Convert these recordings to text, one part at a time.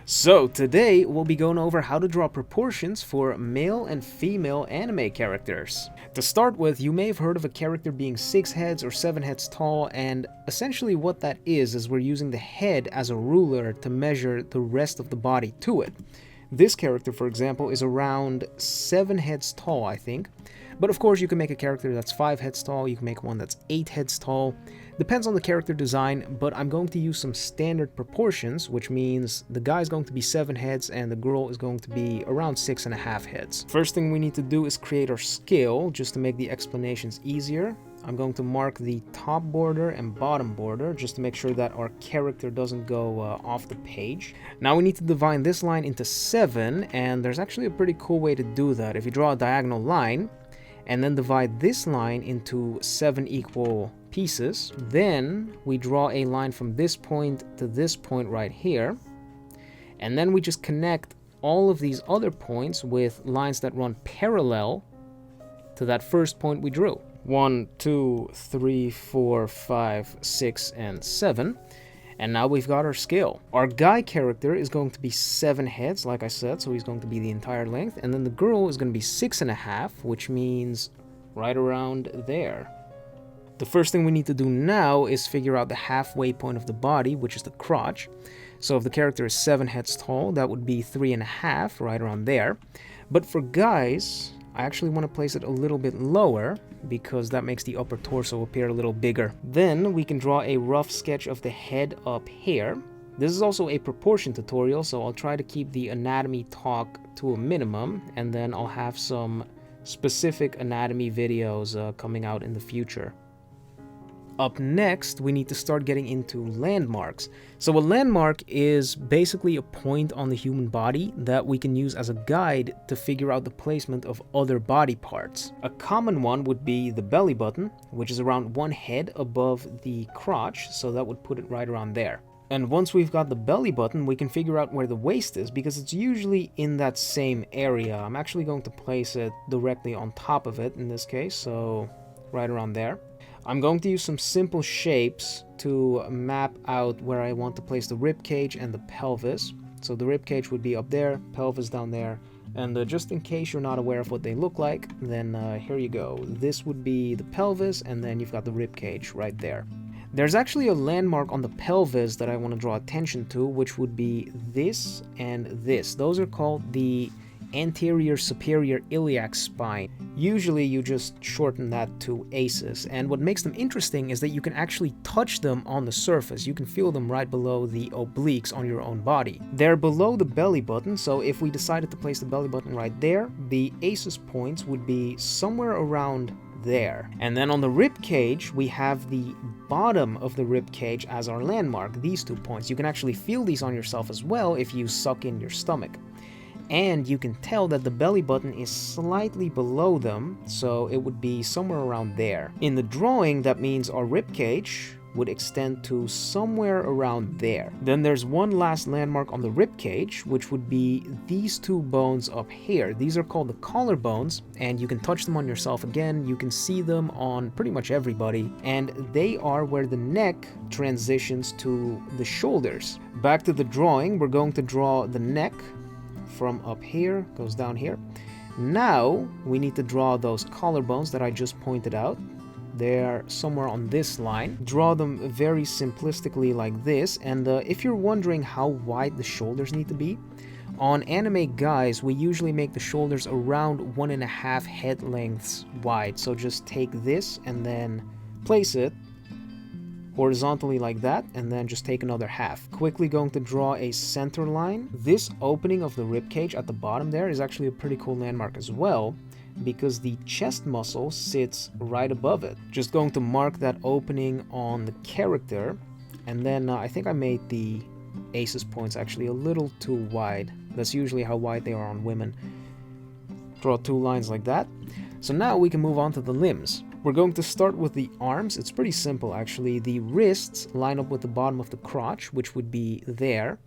So today we'll be going over how to draw proportions for male and female anime characters. To start with, you may have heard of a character being 6 heads or 7 heads tall, and essentially what that is we're using the head as a ruler to measure the rest of the body to it. This character, for example, is around 7 heads tall, I think. But of course, you can make a character that's 5 heads tall, you can make one that's 8 heads tall. Depends on the character design, but I'm going to use some standard proportions, which means the guy is going to be 7 heads and the girl is going to be around 6.5 heads. First thing we need to do is create our scale, just to make the explanations easier. I'm going to mark the top border and bottom border just to make sure that our character doesn't go off the page. Now we need to divide this line into 7, and there's actually a pretty cool way to do that. If you draw a diagonal line and then divide this line into 7 equal pieces, then we draw a line from this point to this point right here, and then we just connect all of these other points with lines that run parallel to that first point we drew. 1, 2, 3, 4, 5, 6, and 7. And now we've got our scale. Our guy character is going to be 7 heads, like I said, so he's going to be the entire length. And then the girl is going to be 6.5, which means right around there. The first thing we need to do now is figure out the halfway point of the body, which is the crotch. So if the character is 7 heads tall, that would be 3.5, right around there. But for guys, I actually want to place it a little bit lower because that makes the upper torso appear a little bigger. Then we can draw a rough sketch of the head up here. This is also a proportion tutorial, so I'll try to keep the anatomy talk to a minimum, and then I'll have some specific anatomy videos coming out in the future. Up next, we need to start getting into landmarks. So a landmark is basically a point on the human body that we can use as a guide to figure out the placement of other body parts. A common one would be the belly button, which is around 1 head above the crotch, so that would put it right around there. And once we've got the belly button, we can figure out where the waist is, because it's usually in that same area. I'm actually going to place it directly on top of it in this case, so right around there. I'm going to use some simple shapes to map out where I want to place the rib cage and the pelvis. So the rib cage would be up there, pelvis down there, and just in case you're not aware of what they look like, then here you go. This would be the pelvis, and then you've got the rib cage right there. There's actually a landmark on the pelvis that I want to draw attention to, which would be this and this. Those are called the anterior superior iliac spine. Usually you just shorten that to ASIS, and what makes them interesting is that you can actually touch them on the surface. You can feel them right below the obliques on your own body. They're below the belly button, so if we decided to place the belly button right there, the ASIS points would be somewhere around there. And then on the rib cage, we have the bottom of the rib cage as our landmark, these 2 points. You can actually feel these on yourself as well if you suck in your stomach. And you can tell that the belly button is slightly below them, so it would be somewhere around there. In the drawing, that means our rib cage would extend to somewhere around there. Then there's one last landmark on the rib cage, which would be these 2 bones up here. These are called the collarbones, and you can touch them on yourself again. You can see them on pretty much everybody, and they are where the neck transitions to the shoulders. Back to the drawing, we're going to draw the neck from up here, goes down here. Now we need to draw those collarbones that I just pointed out. They're somewhere on this line. Draw them very simplistically like this, and if you're wondering how wide the shoulders need to be, on anime guys we usually make the shoulders around 1.5 head lengths wide. So just take this and then place it horizontally like that, and then just take another half. Quickly going to draw a center line. This opening of the rib cage at the bottom there is actually a pretty cool landmark as well, because the chest muscle sits right above it. Just going to mark that opening on the character, and then I think I made the ASIS points actually a little too wide. That's usually how wide they are on women. Draw 2 lines like that. So now we can move on to the limbs. We're going to start with the arms. It's pretty simple actually. The wrists line up with the bottom of the crotch, which would be there.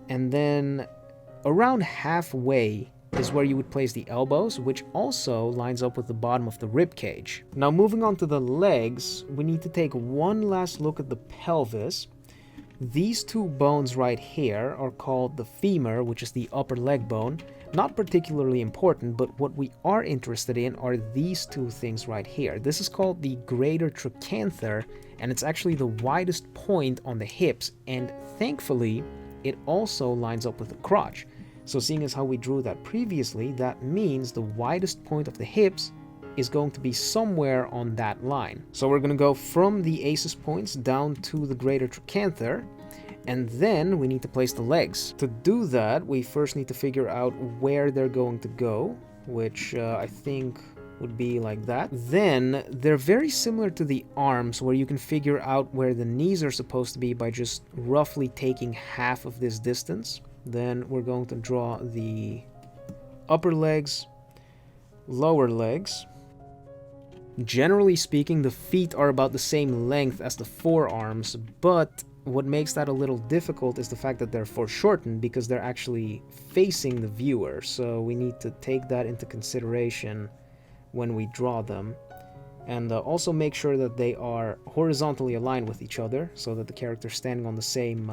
And then around halfway is where you would place the elbows, which also lines up with the bottom of the rib cage. Now moving on to the legs, we need to take one last look at the pelvis. These two bones right here are called the femur, which is the upper leg bone. Not particularly important, but what we are interested in are these two things right here. This is called the greater trochanter, and it's actually the widest point on the hips, and thankfully, it also lines up with the crotch. So seeing as how we drew that previously, that means the widest point of the hips is going to be somewhere on that line. So we're going to go from the aces points down to the greater trochanter, and then we need to place the legs. To do that, we first need to figure out where they're going to go, which I think would be like that. Then they're very similar to the arms, where you can figure out where the knees are supposed to be by just roughly taking half of this distance. Then we're going to draw the upper legs, lower legs. Generally speaking, the feet are about the same length as the forearms, but what makes that a little difficult is the fact that they're foreshortened because they're actually facing the viewer. So we need to take that into consideration when we draw them. And also make sure that they are horizontally aligned with each other so that the character's standing on the same,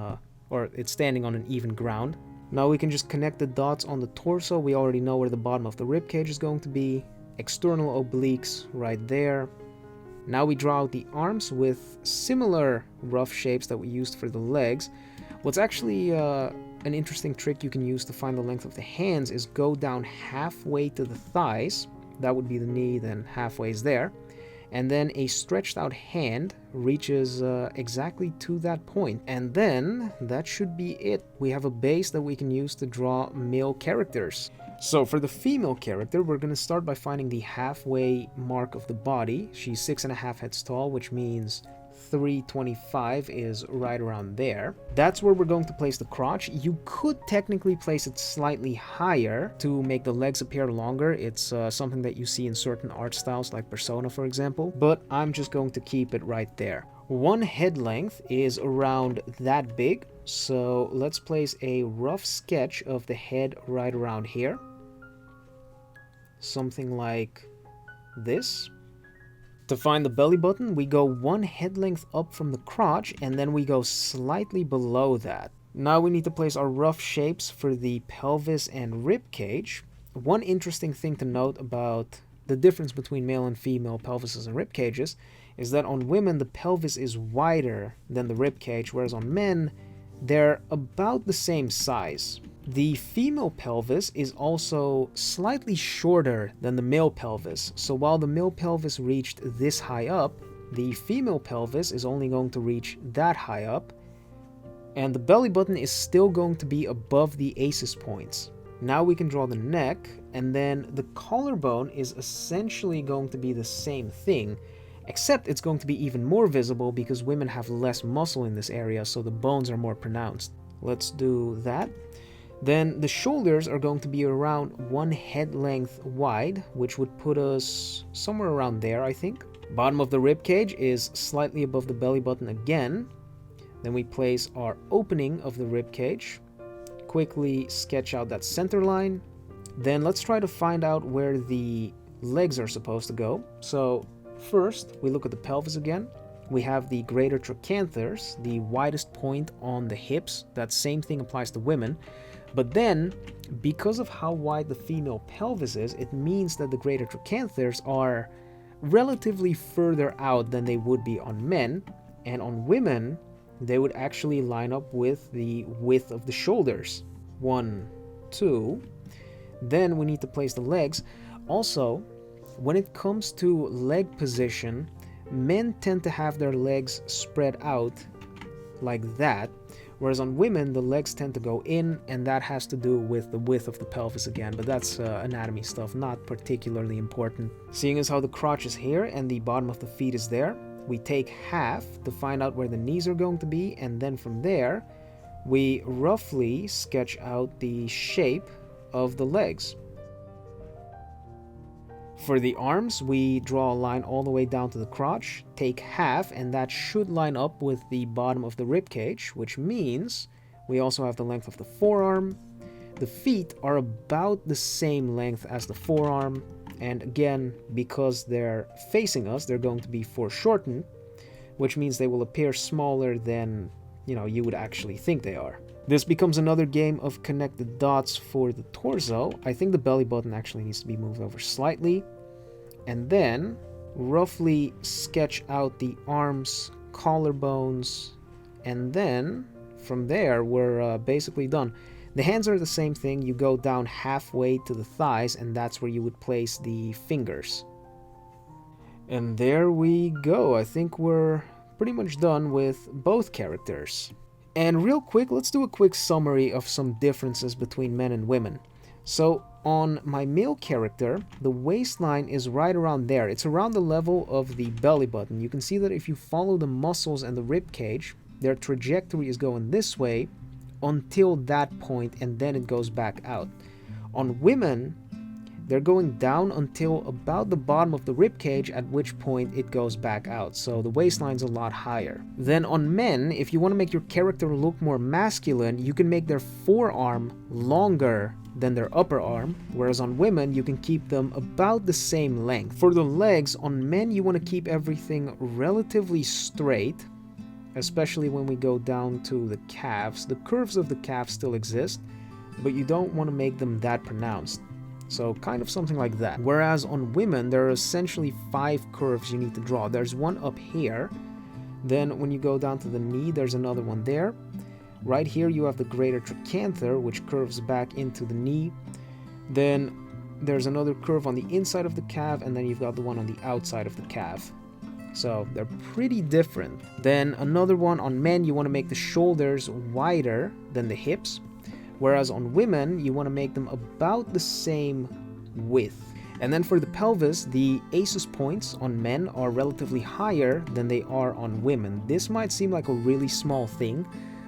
or it's standing on an even ground. Now we can just connect the dots on the torso. We already know where the bottom of the rib cage is going to be. External obliques right there. Now we draw out the arms with similar rough shapes that we used for the legs. What's actually an interesting trick you can use to find the length of the hands is go down halfway to the thighs. That would be the knee, then halfway is there. And then a stretched out hand reaches exactly to that point. And then that should be it. We have a base that we can use to draw male characters. So for the female character, we're going to start by finding the halfway mark of the body. She's 6.5 heads tall, which means 325 is right around there. That's where we're going to place the crotch. You could technically place it slightly higher to make the legs appear longer. It's something that you see in certain art styles like Persona, for example, but I'm just going to keep it right there. One head length is around that big, so let's place a rough sketch of the head right around here. Something like this. To find the belly button, we go one head length up from the crotch, and then we go slightly below that. Now we need to place our rough shapes for the pelvis and rib cage. One interesting thing to note about the difference between male and female pelvises and rib cages is that on women the pelvis is wider than the rib cage, whereas on men they're about the same size. The female pelvis is also slightly shorter than the male pelvis, so while the male pelvis reached this high up, the female pelvis is only going to reach that high up, and the belly button is still going to be above the aces points. Now we can draw the neck, and then the collarbone is essentially going to be the same thing, except it's going to be even more visible because women have less muscle in this area, so the bones are more pronounced. Let's do that. Then the shoulders are going to be around one head length wide, which would put us somewhere around there, I think. Bottom of the rib cage is slightly above the belly button again. Then we place our opening of the rib cage. Quickly sketch out that center line. Then let's try to find out where the legs are supposed to go. So first, we look at the pelvis again. We have the greater trochanters, the widest point on the hips. That same thing applies to women. But then, because of how wide the female pelvis is, it means that the greater trochanters are relatively further out than they would be on men. And on women, they would actually line up with the width of the shoulders. 1, 2. Then we need to place the legs. Also, when it comes to leg position, men tend to have their legs spread out like that, whereas on women the legs tend to go in, and that has to do with the width of the pelvis again, but that's anatomy stuff, not particularly important. Seeing as how the crotch is here and the bottom of the feet is there, we take half to find out where the knees are going to be, and then from there we roughly sketch out the shape of the legs. For the arms, we draw a line all the way down to the crotch, take half, and that should line up with the bottom of the rib cage, which means we also have the length of the forearm. The feet are about the same length as the forearm, and again, because they're facing us, they're going to be foreshortened, which means they will appear smaller than you would actually think they are. This becomes another game of connect the dots for the torso. I think the belly button actually needs to be moved over slightly. And then roughly sketch out the arms, collarbones, and then from there we're basically done. The hands are the same thing. You go down halfway to the thighs, and that's where you would place the fingers. And there we go. I think we're pretty much done with both characters. And real quick, let's do a quick summary of some differences between men and women. So on my male character, the waistline is right around there. It's around the level of the belly button. You can see that if you follow the muscles and the rib cage, their trajectory is going this way until that point, and then it goes back out. On women, they're going down until about the bottom of the rib cage, at which point it goes back out. So the waistline's a lot higher. Then on men, if you want to make your character look more masculine, you can make their forearm longer than their upper arm, whereas on women you can keep them about the same length. For the legs, on men you want to keep everything relatively straight, especially when we go down to the calves. The curves of the calves still exist, but you don't want to make them that pronounced. So kind of something like that. Whereas on women, there are essentially 5 curves you need to draw. There's one up here, then when you go down to the knee, there's another one there. Right here you have the greater trochanter, which curves back into the knee. Then there's another curve on the inside of the calf, and then you've got the one on the outside of the calf. So they're pretty different. Then another one on men, you want to make the shoulders wider than the hips. Whereas on women, you want to make them about the same width. And then for the pelvis, the ASUS points on men are relatively higher than they are on women. This might seem like a really small thing,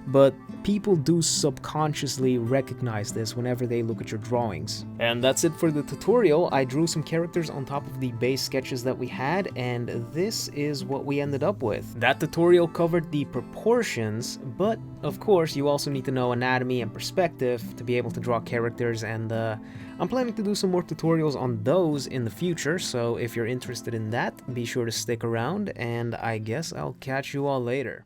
but people do subconsciously recognize this whenever they look at your drawings. And that's it for the tutorial. I drew some characters on top of the base sketches that we had, and this is what we ended up with. That tutorial covered the proportions, but of course you also need to know anatomy and perspective to be able to draw characters, and I'm planning to do some more tutorials on those in the future, so if you're interested in that, be sure to stick around, and I guess I'll catch you all later.